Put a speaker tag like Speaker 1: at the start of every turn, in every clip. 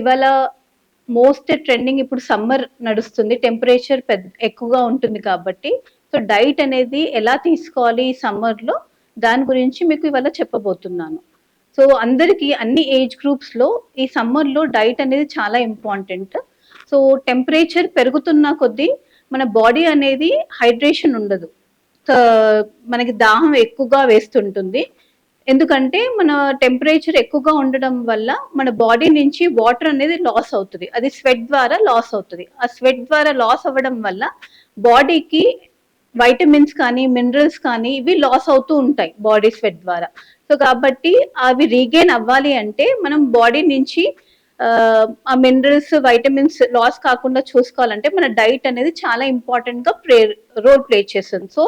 Speaker 1: ఇవాళ most trending ఇప్పుడు summer నడుస్తుంది. టెంపరేచర్ ఎక్కువగా ఉంటుంది కాబట్టి, సో డైట్ అనేది ఎలా తీసుకోవాలి ఈ సమ్మర్‌లో దాని గురించి మీకు ఇవాళ చెప్పబోతున్నాను. సో అందరికీ అన్ని ఏజ్ గ్రూప్స్‌లో ఈ సమ్మర్‌లో డైట్ అనేది చాలా ఇంపార్టెంట్. సో టెంపరేచర్ పెరుగుతున్న కొద్దీ మన బాడీ అనేది హైడ్రేషన్ ఉండదు. మనకి దాహం ఎక్కువగా వేస్తుంటుంది. ఎందుకంటే మన టెంపరేచర్ ఎక్కువగా ఉండడం వల్ల మన బాడీ నుంచి వాటర్ అనేది లాస్ అవుతుంది. అది స్వెట్ ద్వారా లాస్ అవుతుంది. ఆ స్వెట్ ద్వారా లాస్ అవ్వడం వల్ల బాడీకి వైటమిన్స్ కానీ మినరల్స్ కానీ ఇవి లాస్ అవుతూ ఉంటాయి బాడీ స్వెట్ ద్వారా. సో కాబట్టి అవి రీగెయిన్ అవ్వాలి అంటే మనం బాడీ నుంచి ఆ మినరల్స్ వైటమిన్స్ లాస్ కాకుండా చూసుకోవాలంటే మన డైట్ అనేది చాలా ఇంపార్టెంట్ గా రోల్ ప్లే చేస్తుంది. సో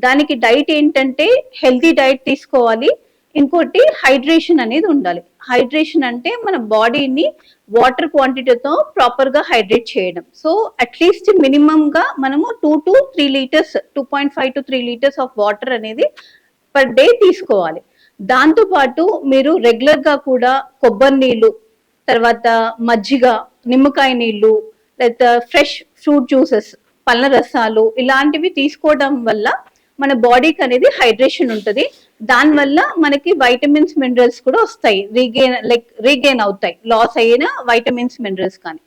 Speaker 1: దానికి డైట్ ఏంటంటే హెల్తీ డైట్ తీసుకోవాలి. ఇంకోటి హైడ్రేషన్ అనేది ఉండాలి. హైడ్రేషన్ అంటే మన బాడీని వాటర్ క్వాంటిటీతో ప్రాపర్ గా హైడ్రేట్ చేయడం. సో అట్లీస్ట్ మినిమం గా మనము 2 to 3 litres 2.5 to 3 litres of water అనేది పర్ డే తీసుకోవాలి. దాంతో పాటు మీరు రెగ్యులర్ గా కూడా కొబ్బరి నీళ్లు, తర్వాత మజ్జిగ, నిమ్మకాయ నీళ్లు, లేదా ఫ్రెష్ ఫ్రూట్ జ్యూసెస్, పళ్ళ రసాలు ఇలాంటివి తీసుకోవడం వల్ల మన బాడీకి అనేది హైడ్రేషన్ ఉంటుంది. దానివల్ల మనకి వైటమిన్స్ మినరల్స్ కూడా వస్తాయి, రీగెయిన్ అవుతాయి లాస్ అయిన వైటమిన్స్ మినరల్స్ కానీ.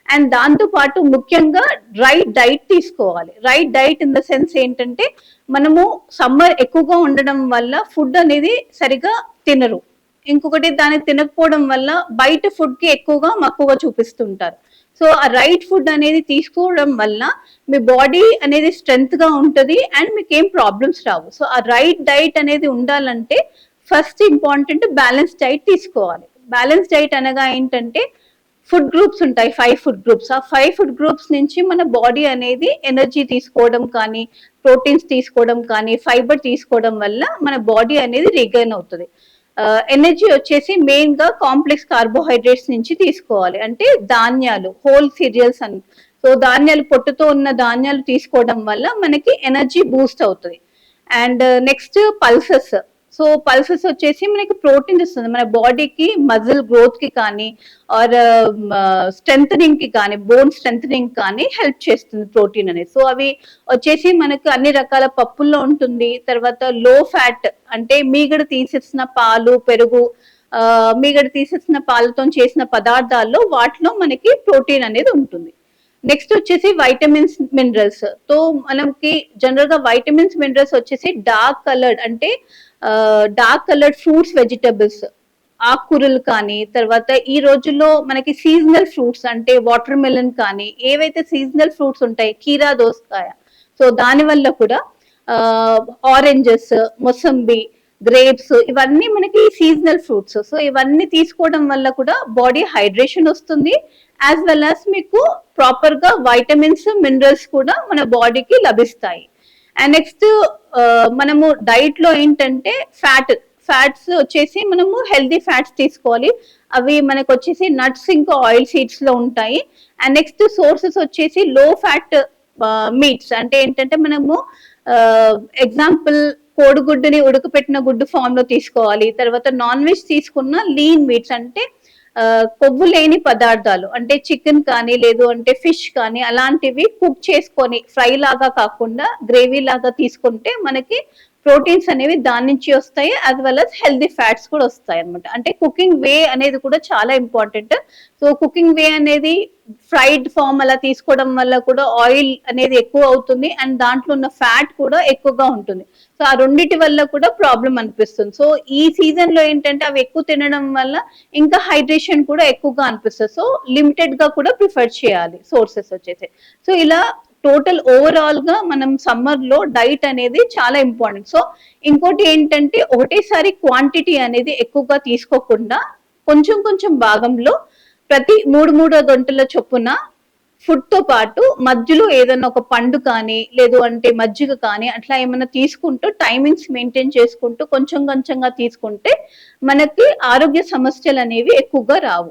Speaker 1: అండ్ దాంతో పాటు ముఖ్యంగా రైట్ డైట్ తీసుకోవాలి. Right diet in the sense ఏంటంటే మనము సమ్మర్ ఎక్కువగా ఉండడం వల్ల ఫుడ్ అనేది సరిగా తినరు. ఇంకొకటి దాన్ని తినకపోవడం వల్ల బయట ఫుడ్ కి ఎక్కువగా మక్కువగా చూపిస్తుంటారు. సో ఆ రైట్ ఫుడ్ అనేది తీసుకోవడం వల్ల మీ బాడీ అనేది స్ట్రెంగ్త్ గా ఉంటుంది అండ్ మీకు ఏం ప్రాబ్లమ్స్ రావు. సో ఆ రైట్ డైట్ అనేది ఉండాలంటే ఫస్ట్ ఇంపార్టెంట్ బ్యాలెన్స్ డైట్ తీసుకోవాలి. బ్యాలెన్స్ డైట్ అనగా ఏంటంటే ఫుడ్ గ్రూప్స్ ఉంటాయి, 5 ఫుడ్ గ్రూప్స్. ఆ 5 ఫుడ్ గ్రూప్స్ నుంచి మన బాడీ అనేది ఎనర్జీ తీసుకోవడం కానీ, ప్రోటీన్స్ తీసుకోవడం కానీ, ఫైబర్ తీసుకోవడం వల్ల మన బాడీ అనేది రీగెయిన్ అవుతుంది. ఎనర్జీ వచ్చేసి మెయిన్ గా కాంప్లెక్స్ కార్బోహైడ్రేట్స్ నుంచి తీసుకోవాలి. అంటే ధాన్యాలు, హోల్ సీరియల్స్ అని. సో ధాన్యాలు, పొట్టుతో ఉన్న ధాన్యాలు తీసుకోవడం వల్ల మనకి ఎనర్జీ బూస్ట్ అవుతుంది. And next pulses. So pulses వచ్చేసి మనకి ప్రోటీన్ ఇస్తుంది. మన బాడీకి మజిల్ గ్రోత్ కి కానీ ఆర్ స్ట్రెంథనింగ్ కి కానీ, బోన్ స్ట్రెంథనింగ్ కానీ హెల్ప్ చేస్తుంది ప్రోటీన్ అనేది. సో అవి వచ్చేసి మనకు అన్ని రకాల పప్పుల్లో ఉంటుంది. తర్వాత లో ఫ్యాట్ అంటే మీగడ తీసేసిన పాలు, పెరుగు, మీగడ తీసేసిన పాలతో చేసిన పదార్థాల్లో వాటిలో మనకి ప్రోటీన్ అనేది ఉంటుంది. నెక్స్ట్ వచ్చేసి వైటమిన్స్ మినరల్స్. తో మనకి జనరల్ గా వైటమిన్స్ మినరల్స్ వచ్చేసి డార్క్ కలర్డ్ అంటే డార్క్ కలర్డ్ ఫ్రూట్స్, వెజిటబుల్స్, ఆకుకూరలు కానీ, తర్వాత ఈ రోజుల్లో మనకి సీజనల్ ఫ్రూట్స్ అంటే వాటర్ మెలన్ కానీ, ఏవైతే సీజనల్ ఫ్రూట్స్ ఉంటాయి, కీరా దోసకాయ, సో దాని వల్ల కూడా ఆరెంజెస్, మొసంబి, గ్రేప్స్ ఇవన్నీ మనకి సీజనల్ ఫ్రూట్స్. సో ఇవన్నీ తీసుకోవడం వల్ల కూడా బాడీ హైడ్రేషన్ వస్తుంది, యాజ్ వెల్ యాజ్ మీకు ప్రాపర్ గా వైటమిన్స్ మినరల్స్ కూడా మన బాడీకి లభిస్తాయి. అండ్ నెక్స్ట్ మనము డైట్ లో ఏంటంటే ఫ్యాట్స్ వచ్చేసి మనము హెల్దీ ఫ్యాట్స్ తీసుకోవాలి. అవి మనకు వచ్చేసి నట్స్, ఇంకా ఆయిల్ సీడ్స్ లో ఉంటాయి. అండ్ నెక్స్ట్ సోర్సెస్ వచ్చేసి లో ఫ్యాట్ మీట్స్. అంటే ఏంటంటే మనము ఎగ్జాంపుల్ కోడిగుడ్డుని ఉడకపెట్టిన గుడ్డు ఫామ్ లో తీసుకోవాలి. తర్వాత నాన్ వెజ్ తీసుకున్న లీన్ మీట్స్ అంటే కొవ్వు లేని పదార్థాలు అంటే చికెన్ కానీ, లేదు అంటే ఫిష్ కానీ, అలాంటివి కుక్ చేసుకొని ఫ్రై లాగా కాకుండా గ్రేవీ లాగా తీసుకుంటే మనకి ప్రోటీన్స్ అనేవి దాని నుంచి వస్తాయి, as well as healthy fats కూడా వస్తాయి అనమాట. అంటే కుకింగ్ వే అనేది కూడా చాలా ఇంపార్టెంట్. సో కుకింగ్ వే అనేది ఫ్రైడ్ ఫామ్ అలా తీసుకోవడం వల్ల కూడా ఆయిల్ అనేది ఎక్కువ అవుతుంది అండ్ దాంట్లో ఉన్న ఫ్యాట్ కూడా ఎక్కువగా ఉంటుంది. సో ఆ రెండిటి వల్ల కూడా ప్రాబ్లం అనిపిస్తుంది. సో ఈ సీజన్ లో ఏంటంటే అవి ఎక్కువ తినడం వల్ల ఇంకా హైడ్రేషన్ కూడా ఎక్కువగా అనిపిస్తుంది. సో లిమిటెడ్ గా కూడా ప్రిఫర్ చేయాలి సోర్సెస్ వచ్చేసి. సో ఇలా టోటల్ ఓవరాల్ గా మనం సమ్మర్ లో డైట్ అనేది చాలా ఇంపార్టెంట్. సో ఇంకోటి ఏంటంటే ఒకటేసారి క్వాంటిటీ అనేది ఎక్కువగా తీసుకోకుండా కొంచెం కొంచెం భాగంలో ప్రతి 3 గంటల చొప్పున ఫుడ్ తో పాటు మధ్యలో ఏదైనా ఒక పండు కానీ, లేదు అంటే మజ్జిగ కానీ అట్లా ఏమైనా తీసుకుంటూ టైమింగ్స్ మెయింటైన్ చేసుకుంటూ కొంచెం కొంచెంగా తీసుకుంటే మనకి ఆరోగ్య సమస్యలు అనేవి ఎక్కువగా రావు.